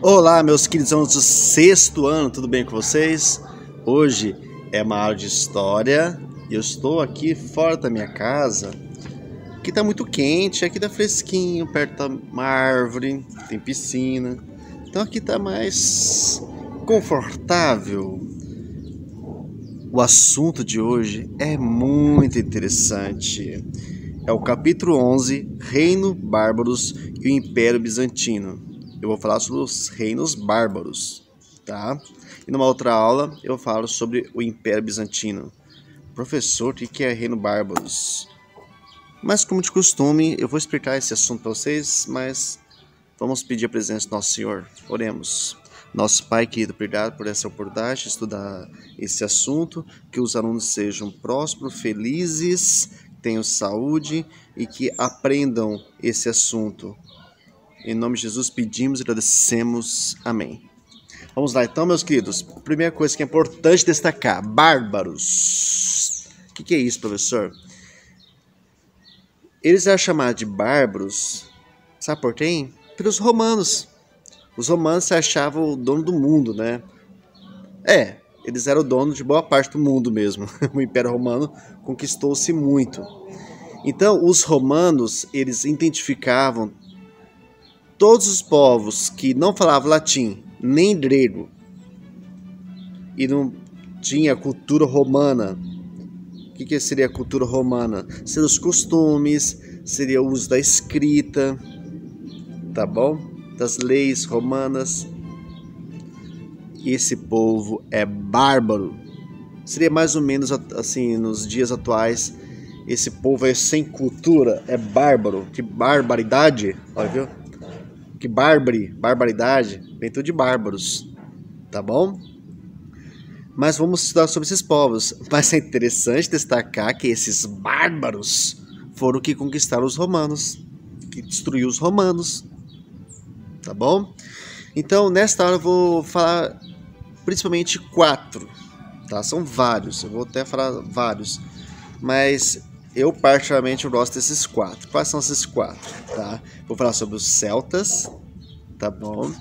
Olá, meus queridos alunos do sexto ano, tudo bem com vocês? Hoje é uma aula de história e eu estou aqui fora da minha casa, que tá muito quente, aqui tá fresquinho, perto da uma árvore, tem piscina, então aqui tá mais confortável. O assunto de hoje é muito interessante. É o capítulo 11, Reino Bárbaros e o Império Bizantino. Eu vou falar sobre os reinos bárbaros, tá? E numa outra aula eu falo sobre o Império Bizantino. Professor, o que é reino bárbaros? Mas como de costume, eu vou explicar esse assunto para vocês, mas vamos pedir a presença do Nosso Senhor. Oremos. Nosso Pai querido, obrigado por essa oportunidade de estudar esse assunto, que os alunos sejam prósperos, felizes, tenham saúde e que aprendam esse assunto. Em nome de Jesus pedimos e agradecemos. Amém. Vamos lá então, meus queridos. Primeira coisa que é importante destacar: bárbaros. O que é isso, professor? Eles eram chamados de bárbaros, sabe por quem? Pelos romanos. Os romanos se achavam o dono do mundo, né? Eles eram o dono de boa parte do mundo mesmo. O Império Romano conquistou-se muito. Então, os romanos, eles identificavam todos os povos que não falavam latim, nem grego, e não tinha cultura romana. O que seria a cultura romana? Seriam os costumes, seria o uso da escrita, tá bom? Das leis romanas. E esse povo é bárbaro. Seria mais ou menos assim, nos dias atuais, esse povo é sem cultura, é bárbaro. Que barbaridade, olha, viu? Que barbaridade, vem tudo de bárbaros, tá bom? Mas vamos estudar sobre esses povos. Mas é interessante destacar que esses bárbaros foram que conquistaram os romanos, que destruiu os romanos, tá bom? Então, nesta aula eu vou falar principalmente 4, tá? São vários, eu vou até falar vários, mas eu particularmente gosto desses 4. Quais são esses 4, tá? Vou falar sobre os celtas, tá bom?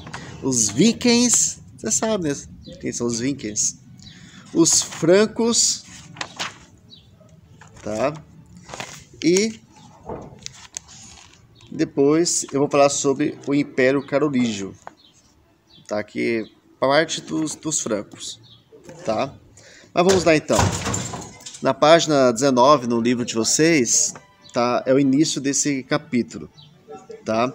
Os vikings, você sabe, né? Quem são os vikings? Os francos, tá? E depois eu vou falar sobre o Império Carolígio, tá? Que parte dos francos, tá? Mas vamos lá então. Na página 19, no livro de vocês, tá? É o início desse capítulo, tá?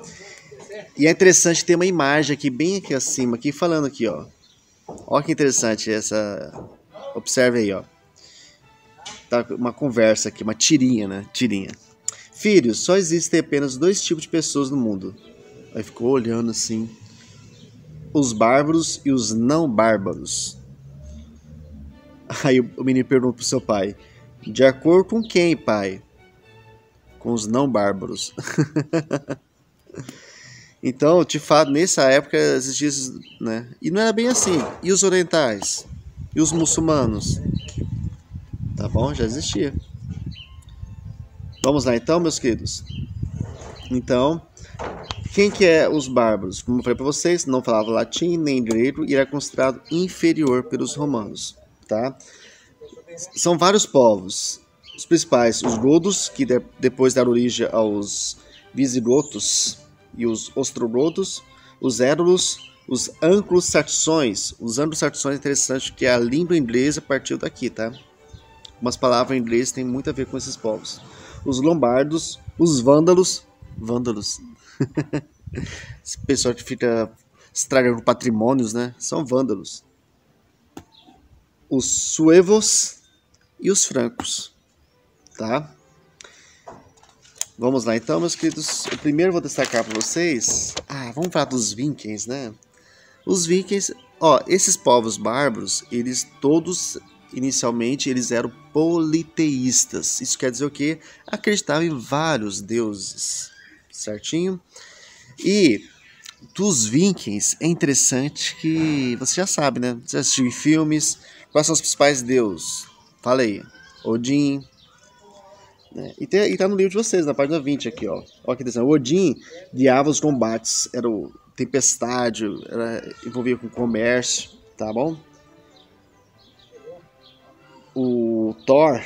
E é interessante ter uma imagem aqui, bem aqui acima, aqui falando aqui, ó. Ó que interessante essa... Observe aí, ó. Tá uma conversa aqui, uma tirinha, né? Tirinha. Filhos, só existem apenas 2 tipos de pessoas no mundo. Aí ficou olhando assim. Os bárbaros e os não bárbaros. Aí o menino pergunta pro seu pai: de acordo com quem, pai? Com os não bárbaros. Então, de fato, nessa época existia, né? E não era bem assim. E os orientais? E os muçulmanos? Tá bom? Já existia. Vamos lá então, meus queridos. Então, quem que é os bárbaros? Como eu falei para vocês, não falava latim nem grego e era considerado inferior pelos romanos, tá? São vários povos. Os principais, os godos, que depois deram origem aos visigotos e os ostrogodos, os érulos, os anglo-saxões. Os anglo-saxões é interessante porque a língua inglesa partiu daqui, tá? Umas palavras em inglês têm muito a ver com esses povos. Os lombardos, os vândalos. Esse pessoal que fica estragando patrimônios, né? São vândalos. Os suevos e os francos, tá? Vamos lá então, meus queridos. O primeiro eu vou destacar para vocês. Vamos falar dos vikings, né? Os vikings, esses povos bárbaros, eles todos, inicialmente, eles eram politeístas. Isso quer dizer o quê? Acreditavam em vários deuses, certinho? E dos vikings, é interessante que você já sabe, né? Você assistiu em filmes. Quais são os principais deuses? Fala aí. Odin. Né? E tá no livro de vocês, na página 20 aqui, ó. Ó que interessante. O Odin guiava os combates. Era o tempestade, era envolvida com comércio, tá bom? O Thor,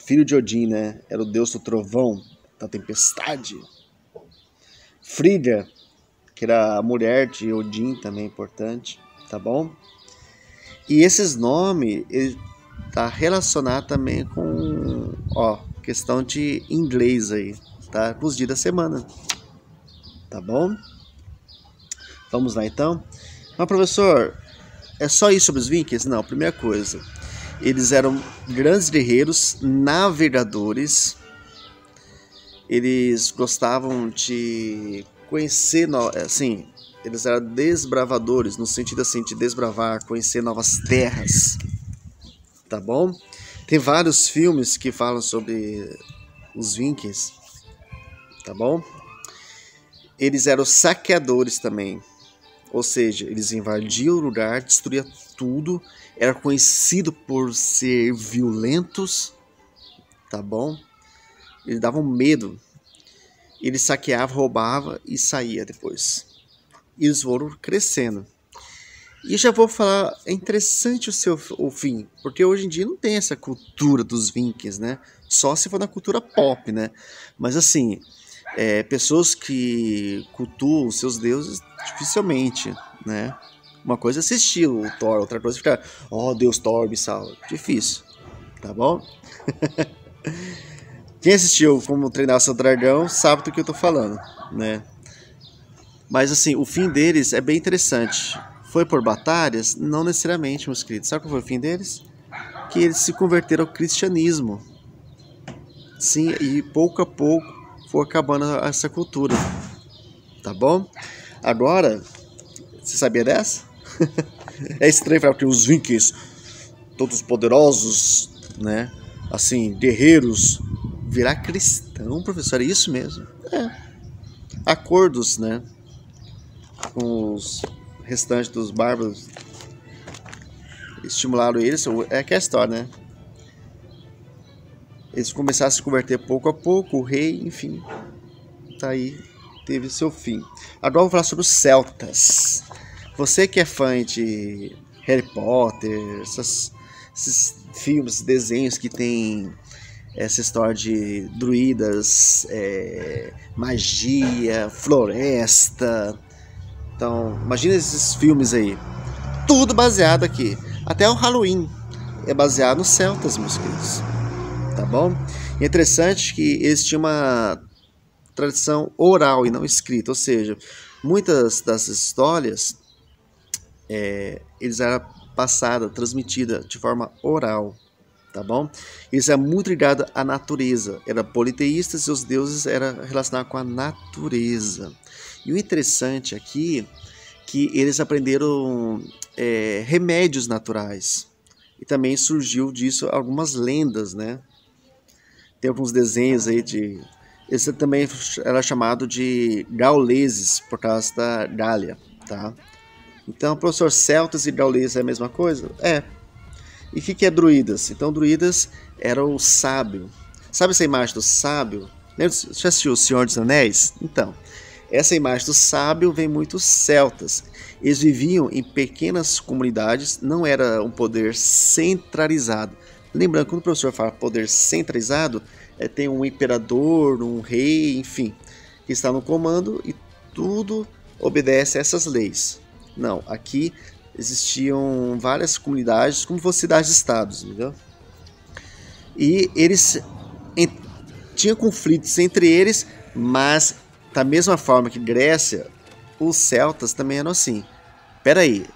filho de Odin, né? Era o deus do trovão, da tempestade. Frigga, que era a mulher de Odin, também importante, tá bom? E esses nomes, ele tá relacionado também com, questão de inglês aí, tá? Os dias da semana, tá bom? Vamos lá então. Mas professor, é só isso sobre os Vikings? Não, primeira coisa, eles eram grandes guerreiros, navegadores, eles gostavam de conhecer, assim, eles eram desbravadores, no sentido assim, de desbravar, conhecer novas terras, tá bom? Tem vários filmes que falam sobre os Vikings, tá bom? Eles eram saqueadores também, ou seja, eles invadiam o lugar, destruíam tudo, era conhecido por ser violentos, tá bom? Eles davam medo. Eles saqueavam, roubavam e saía depois. E eles foram crescendo. E já vou falar, é interessante o fim, porque hoje em dia não tem essa cultura dos Vikings, né? Só se for na cultura pop, né? Mas assim, pessoas que cultuam seus deuses dificilmente, né? Uma coisa é assistir o Thor, outra coisa é ficar, Deus Thor me salva. Difícil, tá bom? Quem assistiu Como Treinar Seu Dragão sabe do que eu tô falando, né? Mas assim, o fim deles é bem interessante. Foi por batalhas? Não necessariamente, meus queridos. Sabe qual foi o fim deles? Que eles se converteram ao cristianismo. Sim, e pouco a pouco foi acabando essa cultura. Tá bom? Agora, você sabia dessa? É estranho falar que os Vikings, todos poderosos, né? Assim, guerreiros, virar cristão, professor, é isso mesmo? Acordos, né? Com os restantes dos bárbaros, estimularam eles, é que é a história, né? Eles começaram a se converter pouco a pouco, o rei, enfim, tá aí, teve seu fim. Agora eu vou falar sobre os celtas. Você que é fã de Harry Potter, esses filmes, desenhos que tem essa história de druidas, magia, floresta. Então, imagina esses filmes aí. Tudo baseado aqui. Até o Halloween é baseado nos celtas, meus queridos. Tá bom? E é interessante que eles tinham uma tradição oral e não escrita. Ou seja, muitas dessas histórias eles eram passadas, transmitidas de forma oral. Tá bom? Eles eram muito ligados à natureza. Eram politeístas e os deuses eram relacionados com a natureza. E o interessante aqui que eles aprenderam remédios naturais. E também surgiu disso algumas lendas, né? Tem alguns desenhos aí de... Esse também era chamado de gauleses, por causa da Gália, tá? Então, professor, celtas e gauleses é a mesma coisa? É. E o que é druidas? Então, druidas era o sábio. Sabe essa imagem do sábio? Lembra, você já assistiu O Senhor dos Anéis? Então, essa imagem do sábio vem muito dos celtas. Eles viviam em pequenas comunidades, não era um poder centralizado. Lembrando, quando o professor fala poder centralizado, tem um imperador, um rei, enfim, que está no comando e tudo obedece a essas leis. Não, aqui existiam várias comunidades, como fossem cidades-estados, entendeu? E eles tinham conflitos entre eles, mas da mesma forma que Grécia, os celtas também eram assim. Pera aí,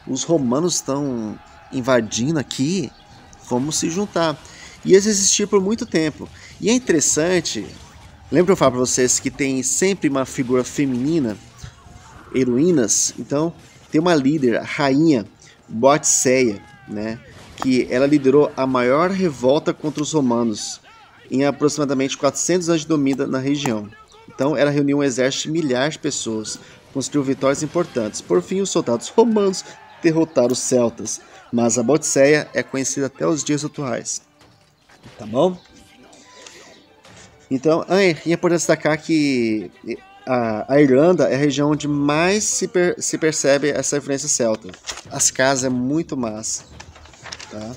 os romanos estão invadindo aqui, vamos se juntar. E eles existiam por muito tempo. E é interessante, lembra que eu falo para vocês que tem sempre uma figura feminina, heroínas? Então, tem uma líder, a rainha Boetceia, né, que ela liderou a maior revolta contra os romanos em aproximadamente 400 anos de domínio na região. Então, ela reuniu um exército de milhares de pessoas, conseguiu vitórias importantes. Por fim, os soldados romanos derrotaram os celtas, mas a Boetceia é conhecida até os dias atuais. Tá bom? Então, é importante destacar que A Irlanda é a região onde mais se percebe essa influência celta. As casas é muito massa, tá?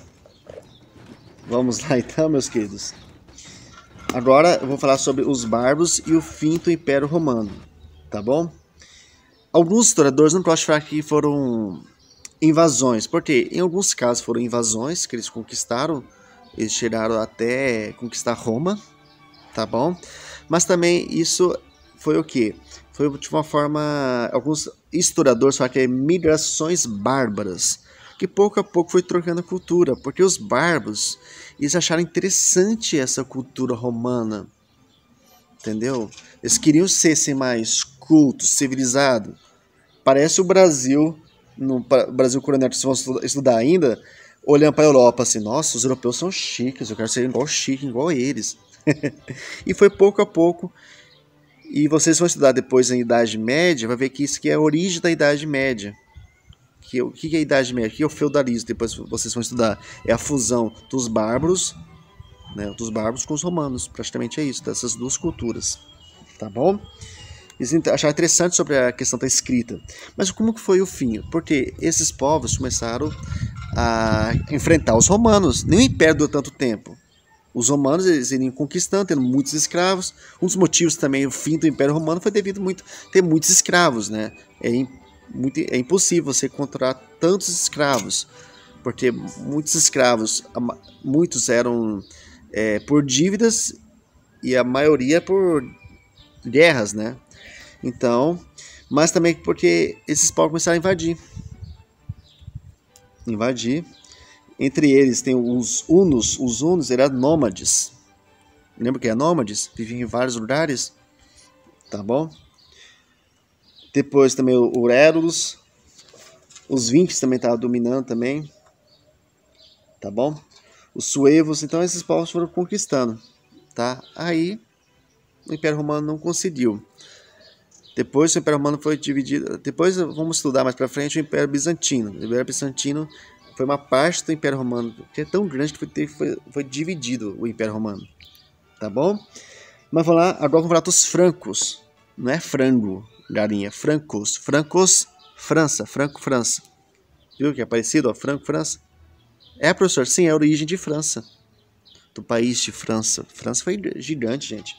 Vamos lá então, meus queridos. Agora eu vou falar sobre os bárbaros e o fim do Império Romano, tá bom? Alguns historiadores não gostam de falar que foram invasões, porque em alguns casos foram invasões que eles conquistaram, eles chegaram até conquistar Roma, tá bom? Mas também isso foi o quê? Foi de uma forma, alguns historiadores falam que é migrações bárbaras, que pouco a pouco foi trocando a cultura, porque os bárbaros, eles acharam interessante essa cultura romana, entendeu? Eles queriam ser assim, mais cultos, civilizados. Parece o Brasil, no Brasil colonial que vocês vão estudar ainda, olhando para a Europa assim, nossa, os europeus são chiques, eu quero ser igual chique, igual a eles. E foi pouco a pouco, e vocês vão estudar depois na Idade Média, vai ver que isso aqui é a origem da Idade Média. O que é a Idade Média? O que é o feudalismo? Depois vocês vão estudar. É a fusão dos bárbaros, né, dos bárbaros com os romanos. Praticamente é isso, dessas duas culturas. Tá bom? Eles acharam interessante sobre a questão da escrita. Mas como que foi o fim? Porque esses povos começaram a enfrentar os romanos. Nem o império durou tanto tempo. Os romanos eles iriam conquistando, tendo muitos escravos. Um dos motivos também, o fim do Império Romano foi devido ter muitos escravos, né? É impossível você controlar tantos escravos, porque muitos escravos, muitos eram por dívidas e a maioria por guerras, né? Então, mas também porque esses povos começaram a invadir. Entre eles tem os hunos. Os hunos eram nômades. Lembra que é nômades? Viviam em vários lugares. Tá bom? Depois também o Rérulos. Os Vinques também estavam dominando também. Tá bom? Os suevos. Então esses povos foram conquistando. Tá? Aí o Império Romano não conseguiu. Depois o Império Romano foi dividido. Depois vamos estudar mais pra frente o Império Bizantino. O Império Bizantino foi uma parte do Império Romano, que é tão grande que foi dividido o Império Romano. Tá bom? Mas agora vamos falar dos francos. Não é frango, galinha, francos. Francos, França, Franco, França. Viu que é parecido, ó, Franco, França? É, professor, sim, é a origem de França. Do país de França. França foi gigante, gente.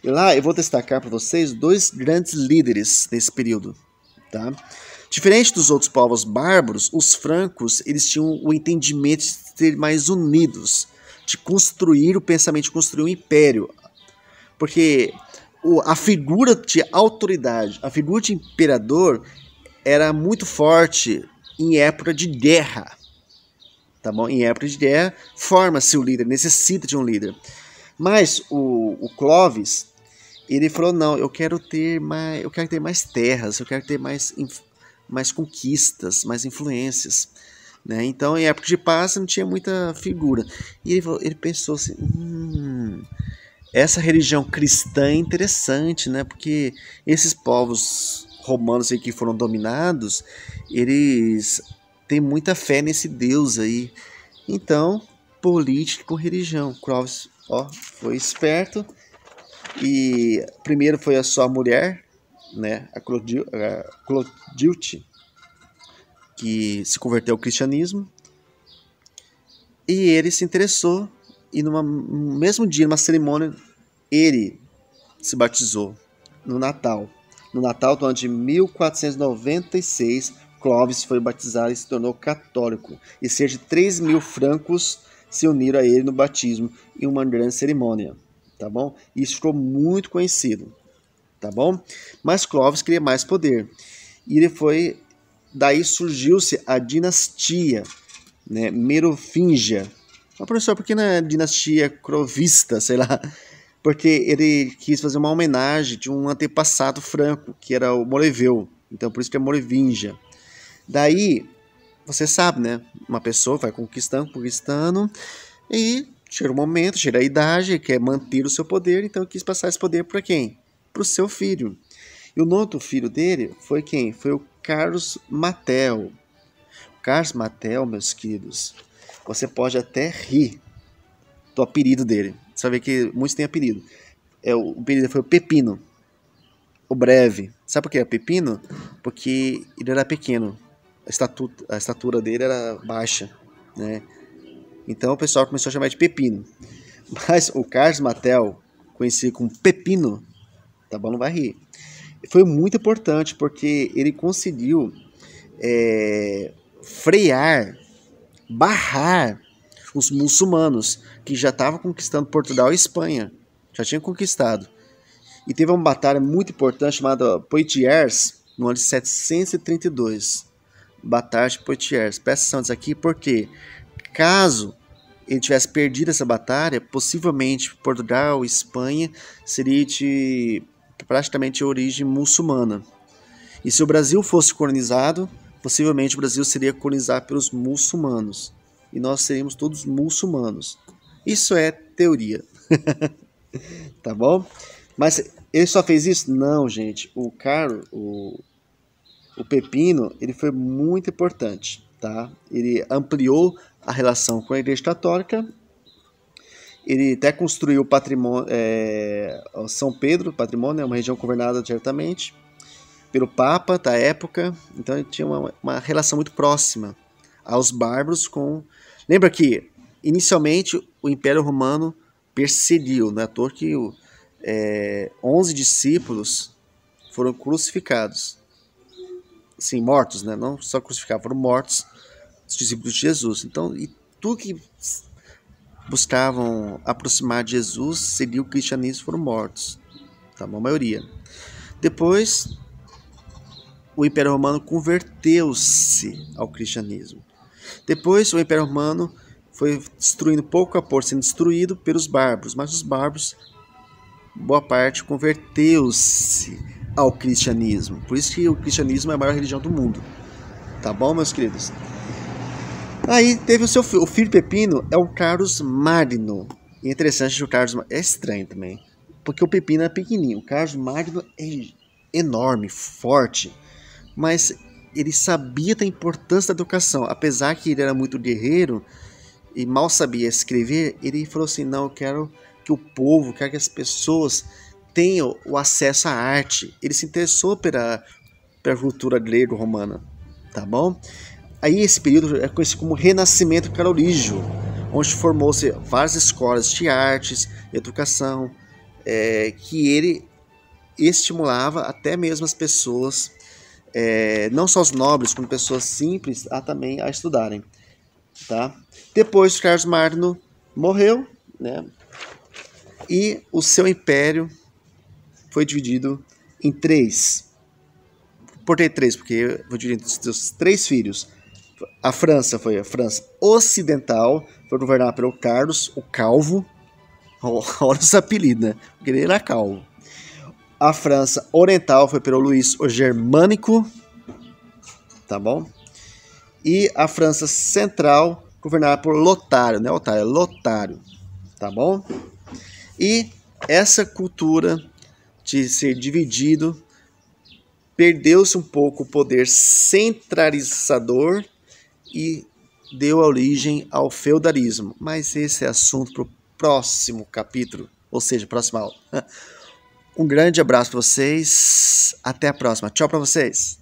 E lá eu vou destacar para vocês dois grandes líderes desse período, tá? Diferente dos outros povos bárbaros, os francos eles tinham o entendimento de ser mais unidos, de construir o pensamento, de construir um império. Porque a figura de autoridade, a figura de imperador era muito forte em época de guerra. Tá bom? Em época de guerra, forma-se o líder, necessita de um líder. Mas o Clovis, ele falou, não, eu quero ter mais terras, eu quero ter mais conquistas, mais influências, né? Então, em época de paz, não tinha muita figura. E ele pensou assim, essa religião cristã é interessante, né? Porque esses povos romanos aí que foram dominados, eles têm muita fé nesse Deus aí. Então, política com religião. Clovis, foi esperto. E primeiro foi a sua mulher, né, a Clotilde, que se converteu ao cristianismo, e ele se interessou, e no mesmo dia, numa cerimônia, ele se batizou no Natal. No Natal do ano de 1496, Clovis foi batizado e se tornou católico, e cerca de 3.000 francos se uniram a ele no batismo em uma grande cerimônia, tá bom? Isso ficou muito conhecido. Tá bom? Mas Clovis queria mais poder. E daí surgiu-se a dinastia, né, Merovingia. Mas, professor, por que na dinastia crovista, sei lá? Porque ele quis fazer uma homenagem de um antepassado franco, que era o Moreveu. Então, por isso que é Merovingia. Daí, você sabe, né? Uma pessoa vai conquistando, e chega um momento, chega a idade, quer manter o seu poder, então quis passar esse poder para quem? Para o seu filho. E o nome do filho dele foi quem? Foi o Carlos Martel. Carlos Martel, meus queridos, você pode até rir do apelido dele. Você vai ver que muitos têm apelido. O apelido foi o Pepino. o breve. Sabe por que é Pepino? Porque ele era pequeno, a estatura dele era baixa, né? Então o pessoal começou a chamar de Pepino. Mas o Carlos Martel, conhecido como Pepino, tá bom? Não vai rir. Foi muito importante porque ele conseguiu frear, barrar os muçulmanos que já estavam conquistando Portugal e Espanha. Já tinham conquistado. E teve uma batalha muito importante chamada Poitiers, no ano de 732. Batalha de Poitiers. Presta atenção nisso aqui porque, caso ele tivesse perdido essa batalha, possivelmente Portugal e Espanha seria de praticamente origem muçulmana. E se o Brasil fosse colonizado, possivelmente o Brasil seria colonizado pelos muçulmanos. E nós seríamos todos muçulmanos. Isso é teoria. Tá bom? Mas ele só fez isso? Não, gente. O Pepino, ele foi muito importante, tá? Ele ampliou a relação com a Igreja Católica. Ele até construiu o patrimônio, São Pedro, patrimônio, é uma região governada diretamente pelo Papa da época. Então ele tinha uma relação muito próxima aos bárbaros com... Lembra que, inicialmente, o Império Romano perseguiu, não é à toa que 11 discípulos foram crucificados. Sim, mortos, né? Não só crucificados, foram mortos os discípulos de Jesus. Então, e tudo que buscavam aproximar de Jesus, seguiu o cristianismo, foram mortos. Tá? A maioria. Depois, o Império Romano converteu-se ao cristianismo. Depois, o Império Romano foi destruindo pouco a pouco, sendo destruído pelos bárbaros. Mas os bárbaros, boa parte, converteu-se ao cristianismo. Por isso que o cristianismo é a maior religião do mundo. Tá bom, meus queridos? Aí teve o filho Pepino, é o Carlos Magno. E é interessante que o Carlos Magno é estranho também, porque o Pepino é pequenininho. O Carlos Magno é enorme, forte, mas ele sabia da importância da educação. Apesar que ele era muito guerreiro e mal sabia escrever, ele falou assim: não, eu quero que o povo, quero que as pessoas tenham o acesso à arte. Ele se interessou pela cultura grego-romana, tá bom? Aí esse período é conhecido como Renascimento Carolígio, onde formou-se várias escolas de artes, educação, que ele estimulava até mesmo as pessoas, não só os nobres, como pessoas simples, também a estudarem. Tá? Depois Carlos Magno morreu, né? E o seu império foi dividido em 3. Por que 3? Porque foi dividido entre os 3 filhos. A França foi a França Ocidental, foi governada pelo Carlos, o Calvo. Olha os apelidos, né? Porque ele era calvo. A França Oriental foi pelo Luís o Germânico. Tá bom? E a França Central, governada por Lotário, né? Lotário. Tá bom? E essa cultura de ser dividido, perdeu-se um pouco o poder centralizador e deu origem ao feudalismo. Mas esse é assunto para o próximo capítulo, ou seja, próxima aula. Um grande abraço para vocês. Até a próxima. Tchau para vocês.